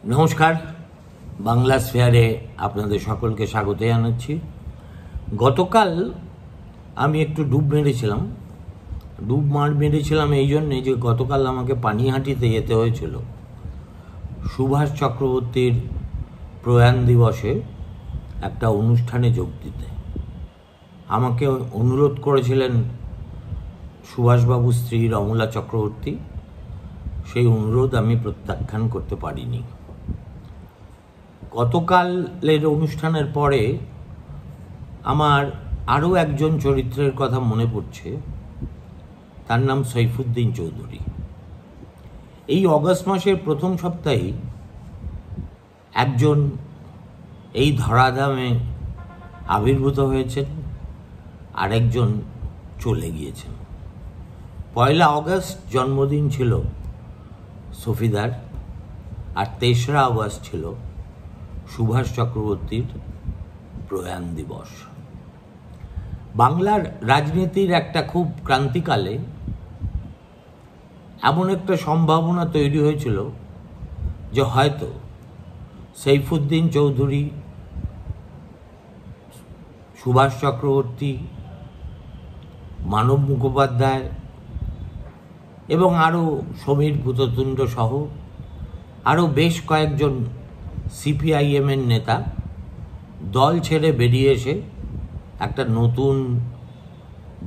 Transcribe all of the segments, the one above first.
নমস্কার, বাংলা স্ফেয়ারে আপনাদের সকলকে স্বাগত জানাচ্ছি। গতকাল আমি একটু ডুব মেরেছিলাম এই জন্যে যে গতকাল আমাকে পানিহাটিতে যেতে হয়েছিল সুভাষ চক্রবর্তীর প্রয়াণ দিবসে একটা অনুষ্ঠানে যোগ দিতে। আমাকে অনুরোধ করেছিলেন সুভাষবাবুর স্ত্রী রমলা চক্রবর্তী। সেই অনুরোধ আমি প্রত্যাখ্যান করতে পারিনি। গতকালের অনুষ্ঠানের পরে আমার আরও একজন চরিত্রের কথা মনে পড়ছে, তার নাম সৈফুদ্দিন চৌধুরী। এই অগস্ট মাসের প্রথম সপ্তাহে একজন এই ধরাধামে আবির্ভূত হয়েছেন, আরেকজন চলে গিয়েছেন। 1 আগস্ট জন্মদিন ছিল সফিদার, আর 3রা আগস্ট ছিল সুভাষ চক্রবর্তীর প্রয়াণ দিবস। বাংলার রাজনীতির একটা খুব ক্রান্তিকালে এমন একটা সম্ভাবনা তৈরি হয়েছিল যে হয়তো সৈফুদ্দিন চৌধুরী, সুভাষ চক্রবর্তী, মানব মুখোপাধ্যায় এবং আরও সমীর পুততুণ্ড সহ আরও বেশ কয়েকজন সিপিআইএমের নেতা দল ছেড়ে বেরিয়ে এসে একটা নতুন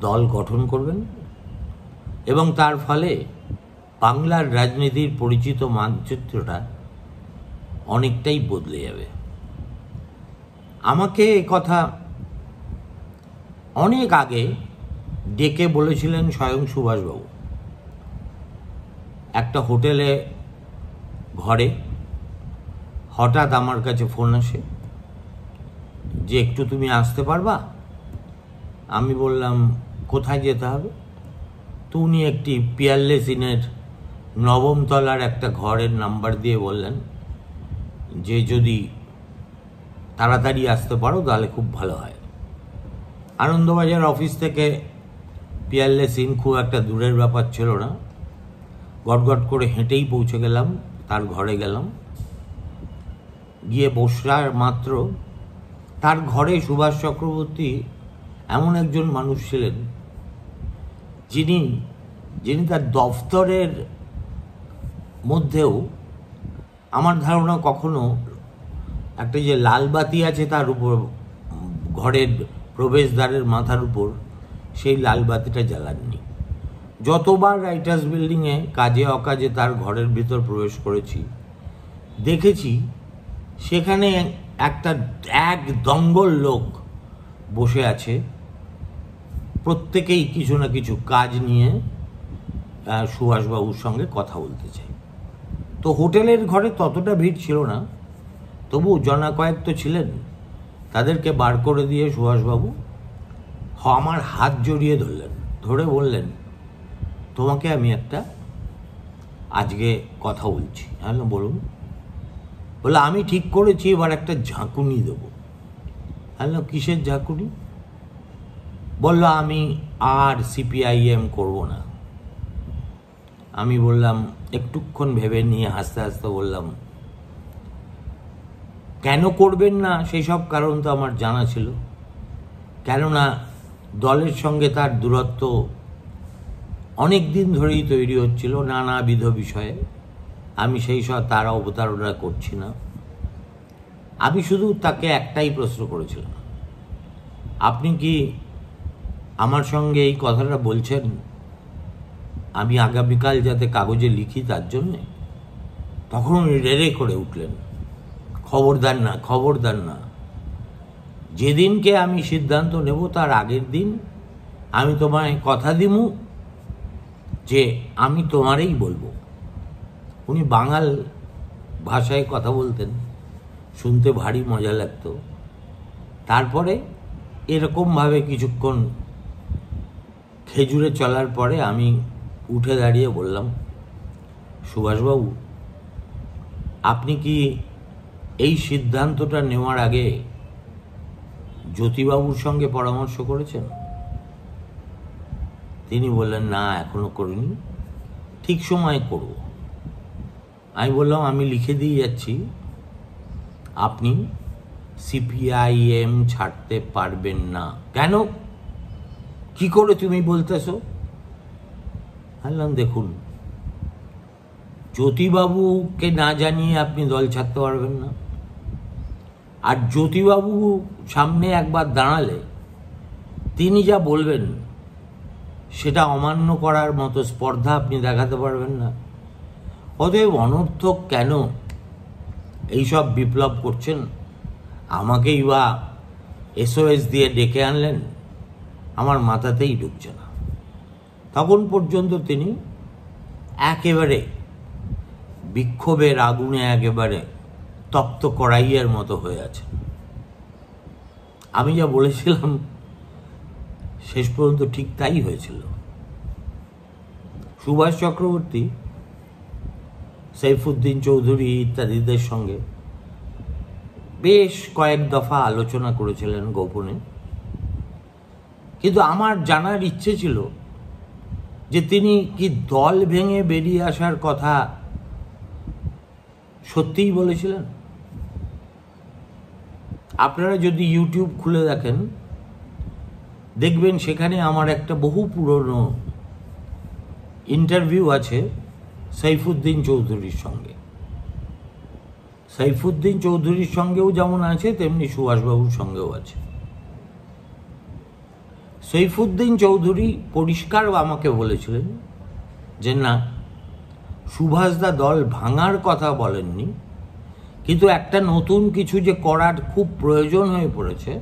দল গঠন করবেন এবং তার ফলে বাংলার রাজনীতির পরিচিত মানচিত্রটা অনেকটাই বদলে যাবে। আমাকে এ কথা অনেক আগে ডেকে বলেছিলেন স্বয়ং সুভাষবাবু। একটা হোটেলে ঘরে হঠাৎ আমার কাছে ফোন আসে যে একটু তুমি আসতে পারবা? আমি বললাম কোথায় যেতে হবে? তো উনি একটি পিয়ারলেস ইনের 9ম তলার একটা ঘরের নাম্বার দিয়ে বললেন যে যদি তাড়াতাড়ি আসতে পারো তাহলে খুব ভালো হয়। আনন্দবাজার অফিস থেকে পিয়ারলেস ইন খুব একটা দূরের ব্যাপার ছিল না। গটগট করে হেঁটেই পৌঁছে গেলাম, তার ঘরে গেলাম। গিয়ে বসার মাত্র তার ঘরে সুভাষ চক্রবর্তী এমন একজন মানুষ ছিলেন যিনি তার দফতরের মধ্যেও আমার ধারণা কখনো একটা যে লাল বাতি আছে তার উপর ঘরের প্রবেশদ্বারের মাথার উপর, সেই লাল বাতিটা জ্বালাননি। যতবার রাইটার্স বিল্ডিংয়ে কাজে অকাজে তার ঘরের ভিতর প্রবেশ করেছি, দেখেছি সেখানে এক দঙ্গল লোক বসে আছে, প্রত্যেকেই কিছু না কিছু কাজ নিয়ে সুভাষবাবুর সঙ্গে কথা বলতে চায়। তো হোটেলের ঘরে ততটা ভিড় ছিল না, তবু জনা কয়েক তো ছিলেন। তাদেরকে বার করে দিয়ে সুভাষবাবু আমার হাত জড়িয়ে ধরে বললেন, তোমাকে আমি একটা আজকে কথা বলছি। হ্যালো, বলুন। বলে আমি ঠিক করেছি এবার একটা ঝাঁকুনি দেবো। হ্যালো, কিসের ঝাঁকুনি? বললো আমি আর সিপিআইএম করব না। আমি বললাম, একটুক্ষণ ভেবে নিয়ে হাসতে হাসতে বললাম, কেন করবেন না সেই সব কারণ তো আমার জানা ছিল। কেননা দলের সঙ্গে তার দূরত্ব অনেক দিন ধরেই তৈরি হচ্ছিল নানাবিধ বিষয়ে। আমি সেই সব তার অবতারণা করছি না। আমি শুধু তাকে একটাই প্রশ্ন করেছিলাম, আপনি কি আমার সঙ্গে এই কথাটা বলছেন আমি আগামীকাল যাতে কাগজে লিখি তার জন্যে? তখন উনি রেড়ে করে উঠলেন, খবরদার না, খবরদার না। যেদিনকে আমি সিদ্ধান্ত নেব তার আগের দিন আমি তোমায় কথা দিমু যে আমি তোমারই বলবো। উনি বাঙাল ভাষায় কথা বলতেন, শুনতে ভারী মজা লাগতো। তারপরে এরকমভাবে কিছুক্ষণ খেজুরে চলার পরে আমি উঠে দাঁড়িয়ে বললাম, সুভাষবাবু, আপনি কি এই সিদ্ধান্তটা নেওয়ার আগে জ্যোতিবাবুর সঙ্গে পরামর্শ করেছেন? তিনি বললেন, না, এখনো করিনি, ঠিক সময় করব। আমি বললাম আমি লিখে দিয়ে যাচ্ছি, আপনি সিপিআইএম ছাড়তে পারবেন না। কেন, কি করে তুমি বলতেছো? বললাম দেখুন, জ্যোতিবাবুকে না জানিয়ে আপনি দল ছাড়তে পারবেন না, আর জ্যোতিবাবু সামনে একবার দাঁড়ালে তিনি যা বলবেন সেটা অমান্য করার মতো স্পর্ধা আপনি দেখাতে পারবেন না। অতএব অনর্থক কেন এইসব বিপ্লব করছেন? আমাকেই বা SOS দিয়ে ডেকে আনলেন, আমার মাথাতেই ঢুকছে না। তখন পর্যন্ত তিনি একেবারে বিক্ষোভের আগুনে একেবারে তপ্ত কড়াইয়ের মতো হয়ে আছে। আমি যা বলেছিলাম শেষ পর্যন্ত ঠিক তাই হয়েছিল। সুভাষ চক্রবর্তী, সাইফুদ্দিন চৌধুরী ইত্যাদিদের সঙ্গে বেশ কয়েক দফা আলোচনা করেছিলেন গোপনে, কিন্তু আমার জানার ইচ্ছে ছিল যে তিনি কি দল ভেঙে বেরিয়ে আসার কথা সত্যিই বলেছিলেন। আপনারা যদি ইউটিউব খুলে দেখেন, দেখবেন সেখানে আমার একটা বহু পুরনো ইন্টারভিউ আছে সাইফুদ্দিন চৌধুরীর সঙ্গে। সাইফুদ্দিন চৌধুরীর সঙ্গেও যেমন আছে, তেমনি সুভাষবাবুর সঙ্গেও আছে। সাইফুদ্দিন চৌধুরী পরিষ্কার আমাকে বলেছিলেন যে না, সুভাষদা দল ভাঙার কথা বলেননি, কিন্তু একটা নতুন কিছু যে করার খুব প্রয়োজন হয়ে পড়েছে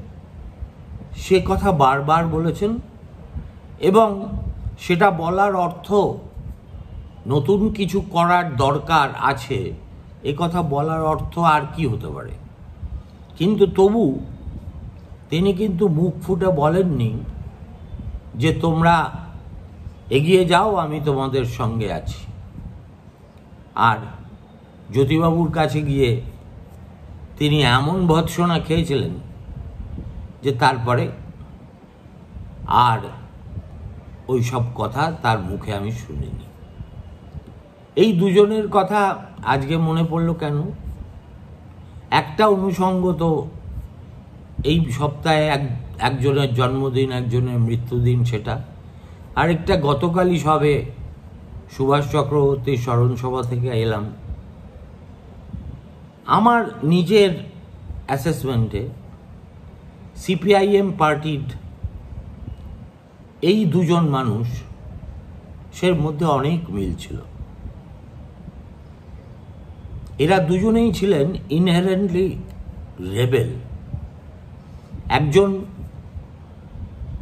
সে কথা বারবার বলেছেন, এবং সেটা বলার অর্থ নতুন কিছু করার দরকার আছে, এ কথা বলার অর্থ আর কি হতে পারে। কিন্তু তবু তিনি কিন্তু মুখ ফুটে বলেননি যে তোমরা এগিয়ে যাও, আমি তোমাদের সঙ্গে আছি। আর জ্যোতিবাবুর কাছে গিয়ে তিনি এমন ভৎসনা খেয়েছিলেন যে তারপরে আর ওই সব কথা তার মুখে আমি শুনিনি। এই দুজনের কথা আজকে মনে পড়লো কেন? একটা অনুষঙ্গ তো এই সপ্তাহে একজনের জন্মদিন, একজনের মৃত্যুদিন, সেটা আরেকটা গতকালই সবে সুভাষ চক্রবর্তীর স্মরণসভা থেকে এলাম। আমার নিজের অ্যাসেসমেন্টে সিপিআইএম পার্টির এই দুজন মানুষ সের মধ্যে অনেক মিল ছিল। এরা দুজনেই ছিলেন ইনহেরেন্টলি রেবেল। একজন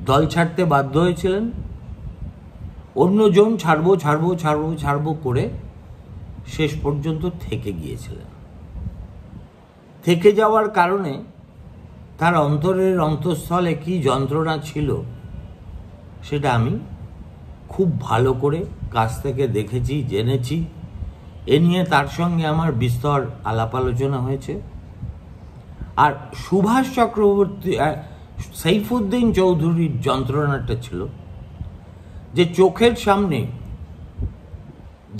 দল ছাড়তে বাধ্য হয়েছিলেন, অন্যজন ছাড়বো ছাড়বো ছাড়বো ছাড়বো করে শেষ পর্যন্ত থেকে গিয়েছিলেন। থেকে যাওয়ার কারণে তার অন্তরের অন্তঃস্থলে কি যন্ত্রণা ছিল সেটা আমি খুব ভালো করে কাছ থেকে দেখেছি, জেনেছি। এ নিয়ে তার সঙ্গে আমার বিস্তর আলাপ আলোচনা হয়েছে। আর সুভাষ চক্রবর্তী, সাইফুদ্দিন চৌধুরীর যন্ত্রণাটা ছিল যে চোখের সামনে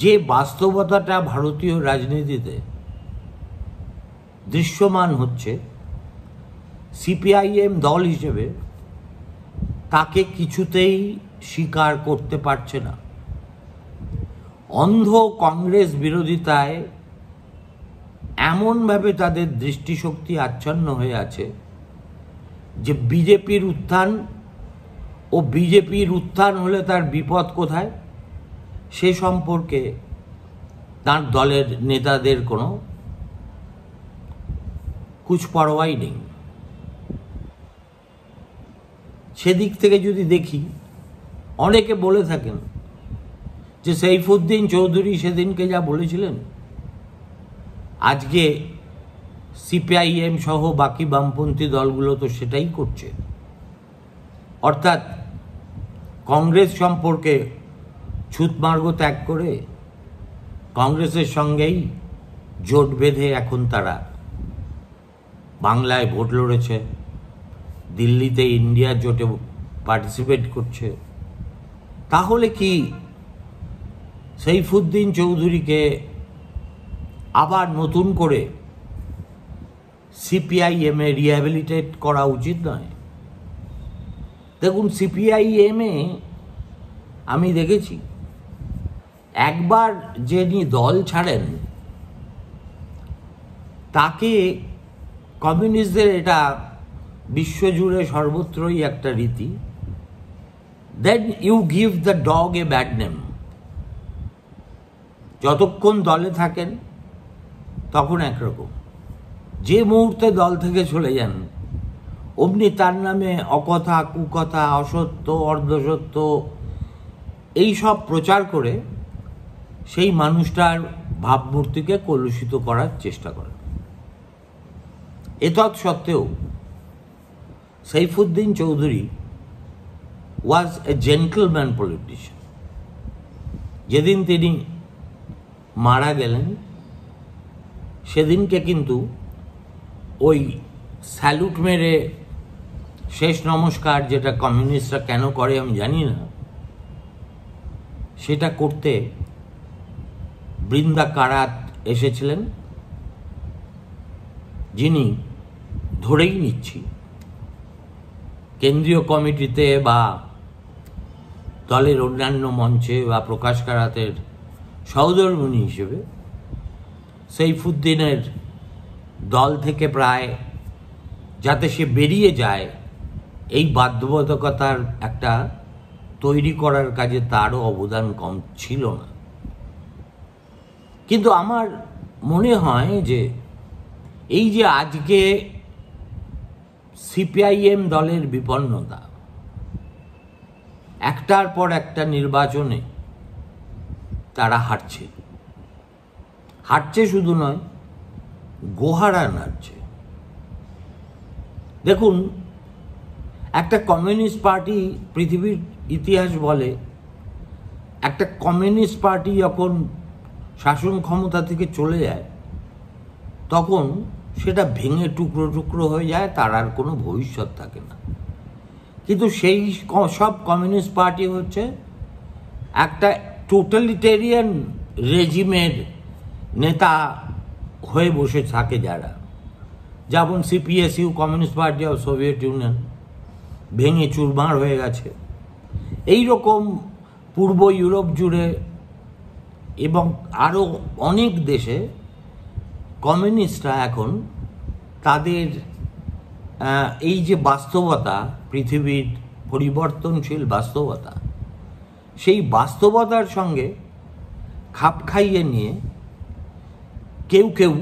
যে বাস্তবতাটা ভারতীয় রাজনীতিতে দৃশ্যমান হচ্ছে, সিপিআইএম দল হিসেবে তাকে কিছুতেই স্বীকার করতে পারছে না। অন্ধ কংগ্রেস বিরোধিতায় এমনভাবে তাদের দৃষ্টিশক্তি আচ্ছন্ন হয়ে আছে যে বিজেপির উত্থান ও বিজেপির উত্থান হলে তার বিপদ কোথায় সে সম্পর্কে তার দলের নেতাদের কোনো কুচপরোয়াই নেই। সেদিক থেকে যদি দেখি, অনেকে বলে থাকেন যে সাইফুদ্দিন চৌধুরী সেদিনকে যা বলেছিলেন আজকে সিপিআইএম সহ বাকি বামপন্থী দলগুলো তো সেটাই করছে। অর্থাৎ কংগ্রেস সম্পর্কে ছুঁতমার্গ ত্যাগ করে কংগ্রেসের সঙ্গেই জোট বেঁধে এখন তারা বাংলায় ভোট লড়েছে, দিল্লিতে ইন্ডিয়া জোটে পার্টিসিপেট করছে। তাহলে কি সাইফুদ্দিন চৌধুরীকে আবার নতুন করে সিপিআইএম এ রিহ্যাবিলিটেট করা উচিত নয়? দেখুন, সিপিআইএম এ আমি দেখেছি একবার যিনি দল ছাড়েন তাকে কমিউনিস্টদের, এটা বিশ্বজুড়ে সর্বত্রই একটা রীতি, then you give the dog a bad name. যতক্ষণ দলে থাকেন তখন একরকম, যে মুহূর্তে দল থেকে চলে যান অমনি তার নামে অকথা, কুকথা, অসত্য, অর্ধসত্য এইসব প্রচার করে সেই মানুষটার ভাবমূর্তিকে কলুষিত করার চেষ্টা করেন। এতৎ সত্ত্বেও সাইফুদ্দিন চৌধুরী ওয়াজ এ জেন্টলম্যান পলিটিশিয়ান। যেদিন তিনি মারা গেলেন সেদিনকে কিন্তু ওই স্যালুট মেরে শেষ নমস্কার, যেটা কমিউনিস্টরা কেন করে আমি জানি না, সেটা করতে বৃন্দা কারাত এসেছিলেন, যিনি ধরেই নিচ্ছি কেন্দ্রীয় কমিটিতে বা দলের অন্যান্য মঞ্চে বা প্রকাশ কারাতের সহধর্মিণী হিসেবে সাইফুদ্দিনের দল থেকে প্রায় যাতে সে বেরিয়ে যায় এই বাধ্যবাধকতার একটা তৈরি করার কাজে তারও অবদান কম ছিল না। কিন্তু আমার মনে হয় যে এই যে আজকে সিপিআইএম দলের বিপন্নতা, একটার পর একটা নির্বাচনে তারা হারছে শুধু নয়, গোহারান হারছে। দেখুন, একটা কমিউনিস্ট পার্টি, পৃথিবীর ইতিহাস বলে একটা কমিউনিস্ট পার্টি যখন শাসন ক্ষমতা থেকে চলে যায় তখন সেটা ভেঙে টুকরো টুকরো হয়ে যায়, তার আর কোনো ভবিষ্যৎ থাকে না। কিন্তু সেই সব কমিউনিস্ট পার্টি হচ্ছে একটা টোটালিটেরিয়ান রেজিমের নেতা হয়ে বসে থাকে যারা, যেমন CPSU, Communist Party of Soviet Union, ভেঙে চুরমার হয়ে গেছে। এই রকম পূর্ব ইউরোপ জুড়ে এবং আরও অনেক দেশে কমিউনিস্টরা এখন তাদের এই যে বাস্তবতা, পৃথিবীর পরিবর্তনশীল বাস্তবতা, সেই বাস্তবতার সঙ্গে খাপ খাইয়ে নিয়ে কেউ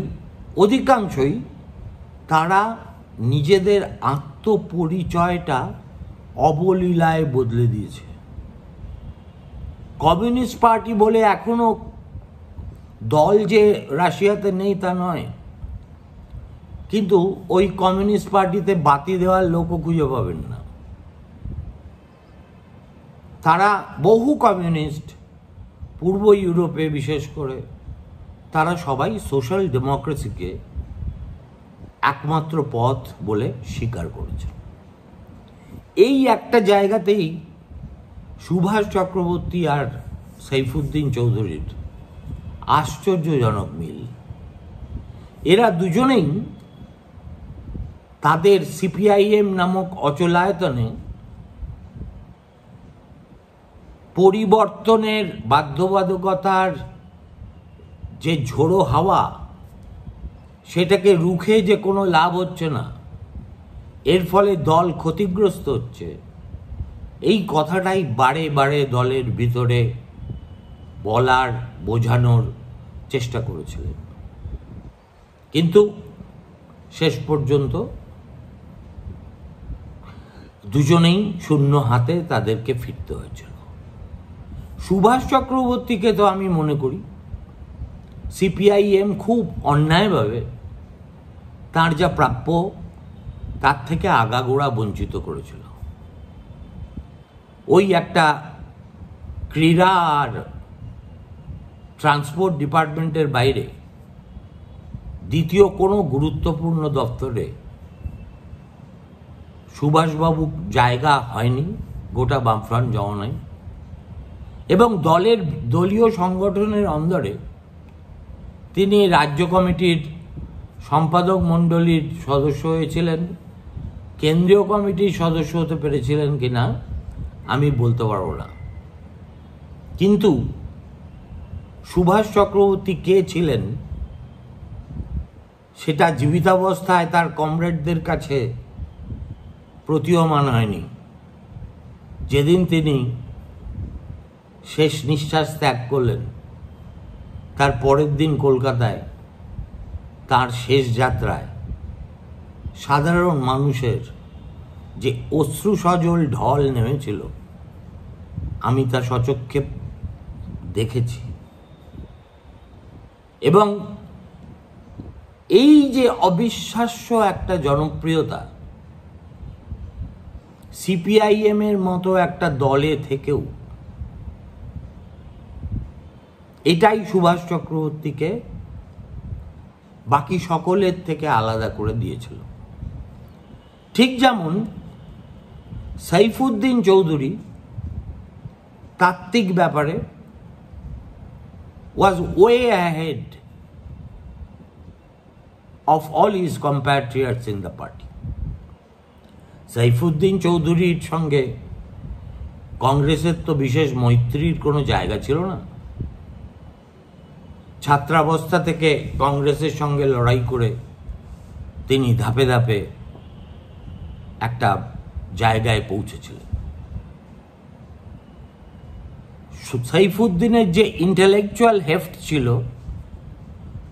অধিকাংশই তারা নিজেদের আত্মপরিচয়টা অবলীলায় বদলে দিয়েছে। কমিউনিস্ট পার্টি বলে এখনো দল যে রাশিয়াতে নেই তা নয়, কিন্তু ওই কমিউনিস্ট পার্টিতে বাতি দেওয়ার লোকও খুঁজে পাবেন না। তারা বহু কমিউনিস্ট পূর্ব ইউরোপে বিশেষ করে তারা সবাই সোশ্যাল ডেমোক্রেসিকে একমাত্র পথ বলে স্বীকার করেছে। এই একটা জায়গাতেই সুভাষ চক্রবর্তী আর সাইফুদ্দিন চৌধুরীর আশ্চর্যজনক মিল। এরা দুজনেই তাদের সিপিআইএম নামক অচলায়তনে পরিবর্তনের বাধ্যবাধকতার যে ঝোড়ো হাওয়া, সেটাকে রুখে যে কোনো লাভ হচ্ছে না, এর ফলে দল ক্ষতিগ্রস্ত হচ্ছে, এই কথাটাই বারে বারে দলের ভিতরে বলার, বোঝানোর চেষ্টা করেছিলেন। কিন্তু শেষ পর্যন্ত দুজনেই শূন্য হাতে তাদেরকে ফিরতে হয়েছিল। সুভাষ চক্রবর্তীকে তো আমি মনে করি সিপিআইএম খুব অন্যায়ভাবে তার যা প্রাপ্য তার থেকে আগাগোড়া বঞ্চিত করেছিল। ওই একটা ক্রীড়া আর ট্রান্সপোর্ট ডিপার্টমেন্টের বাইরে দ্বিতীয় কোনো গুরুত্বপূর্ণ দপ্তরে সুভাষবাবুর জায়গা হয়নি গোটা বামফ্রন্ট জমানায়, এবং দলীয় সংগঠনের অন্দরে তিনি রাজ্য কমিটির সম্পাদক মণ্ডলীর সদস্য হয়েছিলেন, কেন্দ্রীয় কমিটির সদস্য হতে পেরেছিলেন কিনা আমি বলতে পারব না। কিন্তু সুভাষ চক্রবর্তী কে ছিলেন সেটা জীবিতাবস্থায় তার কমরেডদের কাছে প্রতীয়মান হয়নি। যেদিন তিনি শেষ নিঃশ্বাস ত্যাগ করলেন, তার পরের দিন কলকাতায় তার শেষ যাত্রায় সাধারণ মানুষের যে অশ্রু সজল ঢল নেমেছিল, আমি তা সচক্ষে দেখেছি। এবং এই যে অবিশ্বাস্য একটা জনপ্রিয়তা সিপিআইএম এর মতো একটা দলে থেকেও, এটাই সুভাষ চক্রবর্তীকে বাকি সকলের থেকে আলাদা করে দিয়েছিল। ঠিক যেমন সাইফুদ্দিন চৌধুরী তাত্ত্বিক ব্যাপারে was way ahead of all his compatriots in the party. Saifuddin চৌধুরীর সঙ্গে কংগ্রেসের তো বিশেষ মৈত্রীর কোনো জায়গা ছিল না। ছাত্রাবস্থা থেকে কংগ্রেসের সঙ্গে লড়াই করে তিনি ধাপে ধাপে একটা জায়গায় পৌঁছেছিলেন। সাইফুদ্দিনের যে ইন্টেলেকচুয়াল হেফট ছিল,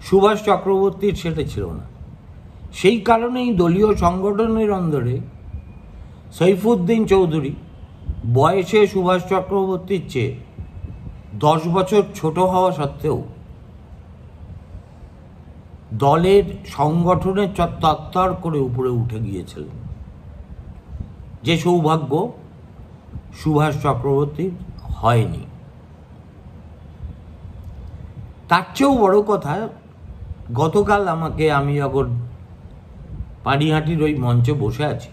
সুভাষ চক্রবর্তীর সেটা ছিল না। সেই কারণেই দলীয় সংগঠনের অন্দরে সাইফুদ্দিন চৌধুরী বয়সে সুভাষ চক্রবর্তীর চেয়ে 10 বছর ছোট হওয়া সত্ত্বেও দলের সংগঠনের তত্তর করে উপরে উঠে গিয়েছিলেন, যে সৌভাগ্য সুভাষ চক্রবর্তীর হয়নি। তার চেয়েও বড় কথা, গতকাল আমি যখন পানিহাটির ওই মঞ্চে বসে আছি,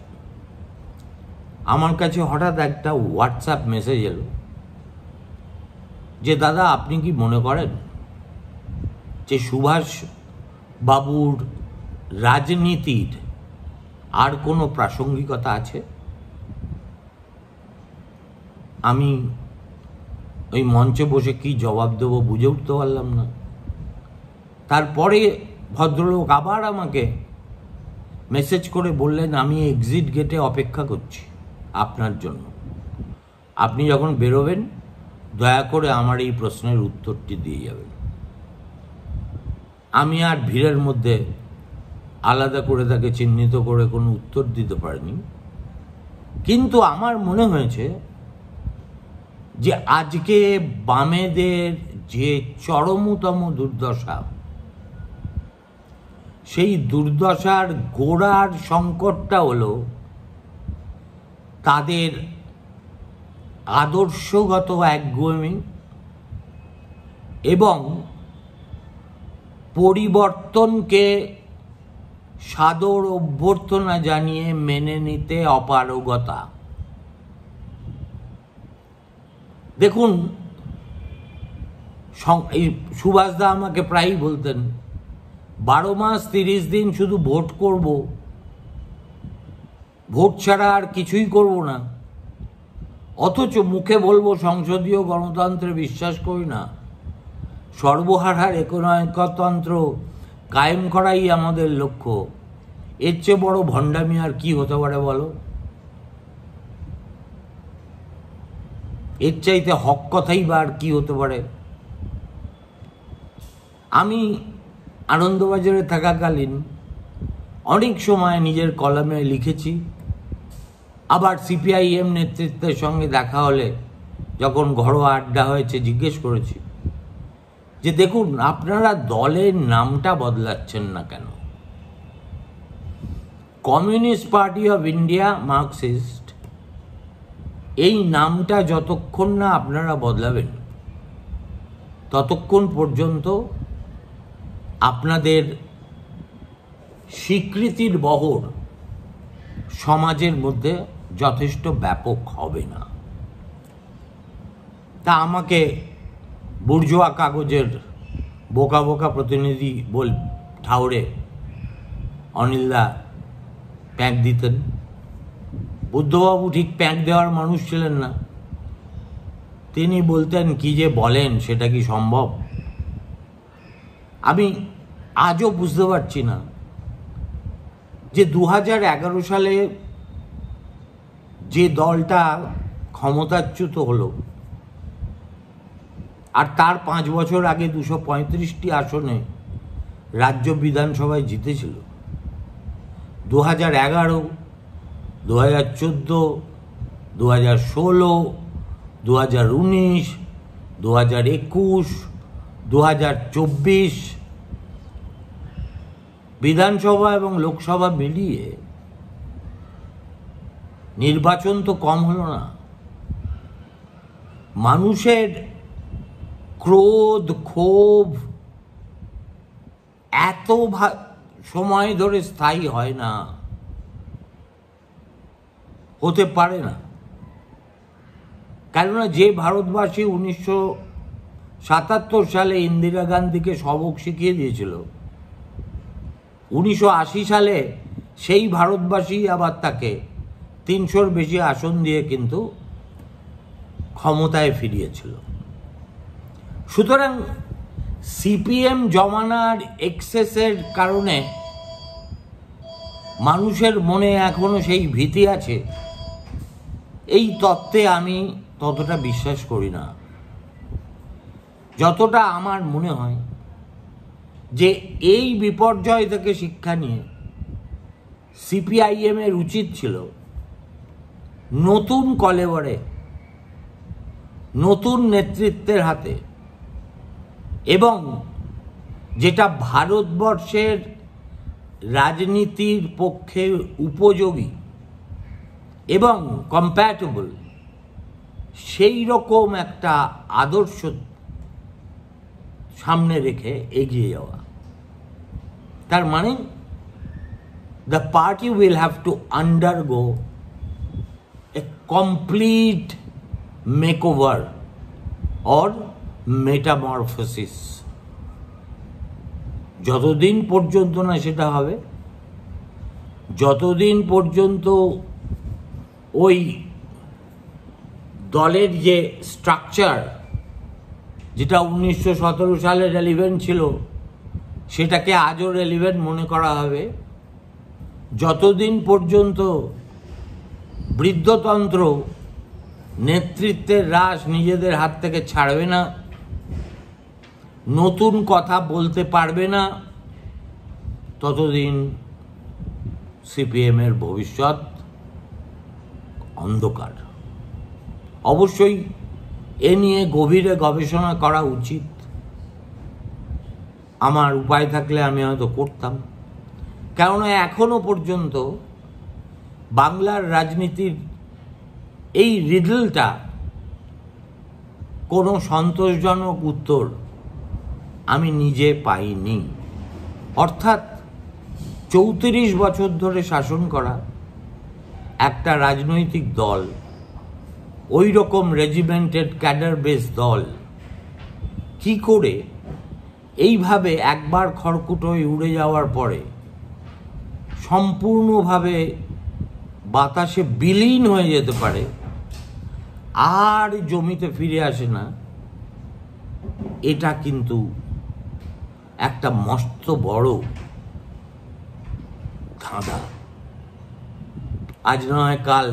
আমার কাছে হঠাৎ একটা হোয়াটসঅ্যাপ মেসেজ এলো যে দাদা, আপনি কি মনে করেন যে সুভাষ বাবুর রাজনীতির আর কোনো প্রাসঙ্গিকতা আছে? আমি ওই মঞ্চে বসে কি জবাব দেবো বুঝে উঠতে পারলাম না। তারপরে ভদ্রলোক আবার আমাকে মেসেজ করে বললেন, আমি এক্সিট গেটে অপেক্ষা করছি আপনার জন্য, আপনি যখন বেরোবেন দয়া করে আমার এই প্রশ্নের উত্তরটি দিয়ে যাবেন। আমি আর ভিড়ের মধ্যে আলাদা করে তাকে চিহ্নিত করে কোনো উত্তর দিতে পারিনি, কিন্তু আমার মনে হয়েছে যে আজকে বামেদের যে চরমতম দুর্দশা, সেই দুর্দশার গোড়ার সংকটটা হলো তাদের আদর্শগত একগুঁয়েমি এবং পরিবর্তনকে সাদর অভ্যর্থনা জানিয়ে মেনে নিতে অপারগতা। দেখুন, এই সুভাষদা আমাকে প্রায়ই বলতেন, 12 মাস 30 দিন শুধু ভোট করব, ভোট ছাড়া আর কিছুই করব না, অথচ মুখে বলবো সংসদীয় গণতন্ত্রে বিশ্বাস করি না, সর্বহারার একনায়কতন্ত্র কায়েম করাই আমাদের লক্ষ্য। এর চেয়ে বড় ভণ্ডামি আর কি হতে পারে বলো? এর চাইতে হক কথাই বা আর কি হতে পারে? আমি আনন্দবাজারে থাকাকালীন অনেক সময় নিজের কলামে লিখেছি, আবার সিপিআইএম নেতৃত্বের সঙ্গে দেখা হলে যখন ঘরোয়া আড্ডা হয়েছে জিজ্ঞেস করেছি যে দেখুন, আপনারা দলের নামটা বদলাচ্ছেন না কেন? Communist Party of India Marxist, এই নামটা যতক্ষণ না আপনারা বদলাবেন ততক্ষণ পর্যন্ত আপনাদের স্বীকৃতির বহর সমাজের মধ্যে যথেষ্ট ব্যাপক হবে না। তা আমাকে বুর্জোয়া কাগজের বোকা বোকা প্রতিনিধি ঠাউরে অনিলদা প্যাঁক দিতেন। বুদ্ধবাবু ঠিক প্যাঁক দেওয়ার মানুষ ছিলেন না। তিনি বলতেন, কি যে বলেন, সেটা কি সম্ভব? আমি আজও বুঝতে পারছি না যে 2011 সালে যে দলটা ক্ষমতাচ্যুত হলো আর তার 5 বছর আগে 235টি আসনে রাজ্য বিধানসভায় জিতেছিল, 2011, 2014, 2016, 2019, 2021, 2024 বিধানসভা এবং লোকসভা মিলিয়ে নির্বাচন তো কম হলো না। মানুষের ক্রোধ, ক্ষোভ এত সময় ধরে স্থায়ী হয় না, হতে পারে না। কেননা যে ভারতবাসী 1977 সালে ইন্দিরা গান্ধীকে সবক শিখিয়ে দিয়েছিল, 1980 সালে সেই ভারতবাসী আবার তাকে 300-র বেশি আসন দিয়ে কিন্তু ক্ষমতায় ফিরিয়েছিল। সুতরাং সিপিএম জমানার এক্সেসের কারণে মানুষের মনে এখনো সেই ভীতি আছে, এই তত্ত্বে আমি ততটা বিশ্বাস করি না। যতটা আমার মনে হয় যে এই বিপর্যয় থেকে শিক্ষা নিয়ে সিপিআইএম এর উচিত ছিল নতুন কলেবরে, নতুন নেতৃত্বের হাতে, এবং যেটা ভারতবর্ষের রাজনীতির পক্ষে উপযোগী এবং কম্প্যাটেবল, সেই রকম একটা আদর্শ সামনে রেখে এগিয়ে যাওয়া। তার মানে the party will have to undergo a complete makeover or metamorphosis. যতদিন পর্যন্ত না সেটা হবে, যতদিন পর্যন্ত ওই দলের যে স্ট্রাকচার, যেটা 1917 সালে রেলিভেন্ট ছিল, সেটাকে আজও রেলিভেন্ট মনে করা হবে, যতদিন পর্যন্ত বৃদ্ধতন্ত্র নেতৃত্বের রাশ নিজেদের হাত থেকে ছাড়বে না, নতুন কথা বলতে পারবে না, ততদিন সিপিএমের ভবিষ্যৎ অন্ধকার। অবশ্যই এ নিয়ে গভীরে গবেষণা করা উচিত। আমার উপায় থাকলে আমি হয়তো করতাম, কেননা এখনো পর্যন্ত বাংলার রাজনীতির এই রিডলটা কোনো সন্তোষজনক উত্তর আমি নিজে পাইনি। অর্থাৎ 34 বছর ধরে শাসন করা একটা রাজনৈতিক দল, ওই রকম রেজিমেন্টেড ক্যাডার বেস দল, কি করে এইভাবে একবার খড়কুটো হয়ে উড়ে যাওয়ার পরে সম্পূর্ণভাবে বাতাসে বিলীন হয়ে যেতে পারে, আর জমিতে ফিরে আসে না, এটা কিন্তু একটা মস্ত বড় ধাঁধা। আজ নয় কাল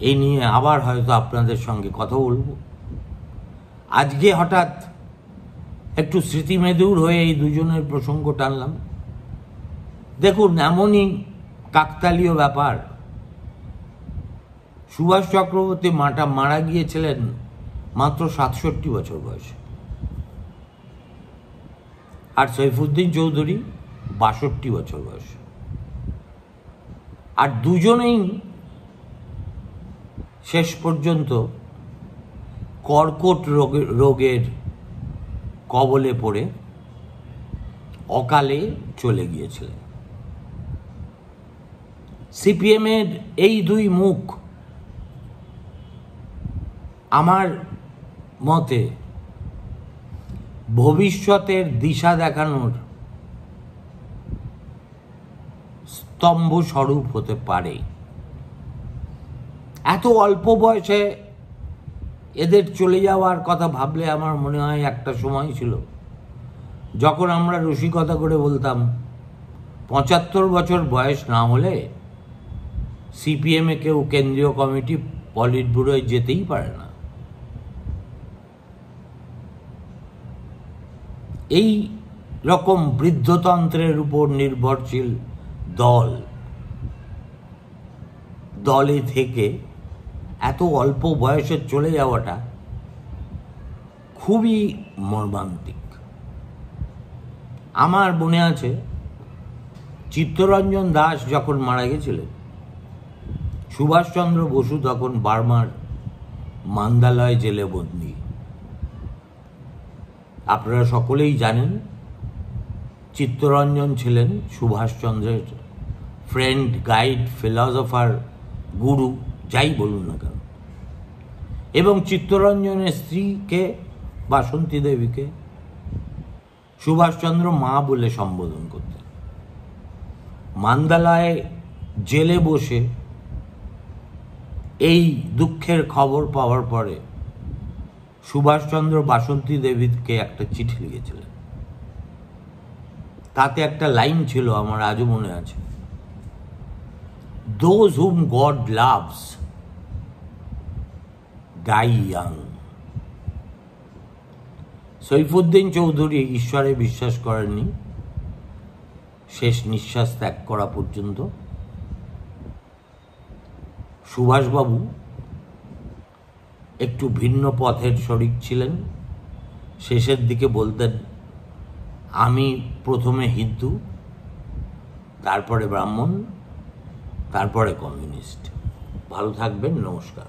এই নিয়ে আবার হয়তো আপনাদের সঙ্গে কথা বলবো। আজকে হঠাৎ একটু স্মৃতিমেদুর হয়ে এই দুজনের প্রসঙ্গ টানলাম। দেখুন, এমনই কাকতালীয় ব্যাপার, সুভাষ চক্রবর্তী মারা গিয়েছিলেন মাত্র 67 বছর বয়সে, আর সৈফুদ্দিন চৌধুরী 62 বছর বয়সে। আর দুজনেই শেষ পর্যন্ত কর্কট রোগের কবলে পড়ে অকালে চলে গিয়েছিলেন। সিপিএমের এই দুই মুখ আমার মতে ভবিষ্যতের দিশা দেখানোর স্তম্ভ স্বরূপ হতে পারে। এত অল্প বয়সে এদের চলে যাওয়ার কথা ভাবলে আমার মনে হয় একটা সময় ছিল যখন আমরা রসিকতা করে বলতাম ৭৫ বছর বয়স না হলে সিপিএমে কেউ কেন্দ্রীয় কমিটি পলিট ব্যুরোয় যেতেই পারে না। এই রকম বৃদ্ধতন্ত্রের উপর নির্ভরশীল দলে থেকে এত অল্প বয়সে চলে যাওয়াটা খুবই মর্মান্তিক। আমার মনে আছে চিত্তরঞ্জন দাস যখন মারা গেছিলেন, সুভাষচন্দ্র বসু তখন বার্মার মান্দালয় জেলে বন্দী। আপনারা সকলেই জানেন চিত্তরঞ্জন ছিলেন সুভাষচন্দ্রের ফ্রেন্ড, গাইড, ফিলসফার, গুরু, যাই বলুন না কেন। এবং চিত্তরঞ্জনের স্ত্রীকে, বাসন্তী দেবীকে, সুভাষচন্দ্র মা বলে সম্বোধন করতেন। মান্দালয়ে জেলে বসে এই দুঃখের খবর পাওয়ার পরে সুভাষচন্দ্র বাসন্তী দেবীকে একটা চিঠি লিখেছিলেন। তাতে একটা লাইন ছিল, আমার আজও মনে আছে, Those whom God loves die young. Saifuddin Chowdhury ঈশ্বরে বিশ্বাস করেননি শেষ নিঃশ্বাস ত্যাগ করা পর্যন্ত। সুভাষবাবু একটু ভিন্ন পথের শরিক ছিলেন। শেষের দিকে বলতেন, আমি প্রথমে হিন্দু, তারপরে ব্রাহ্মণ, তারপরে কমিউনিস্ট। ভালো থাকবেন, নমস্কার।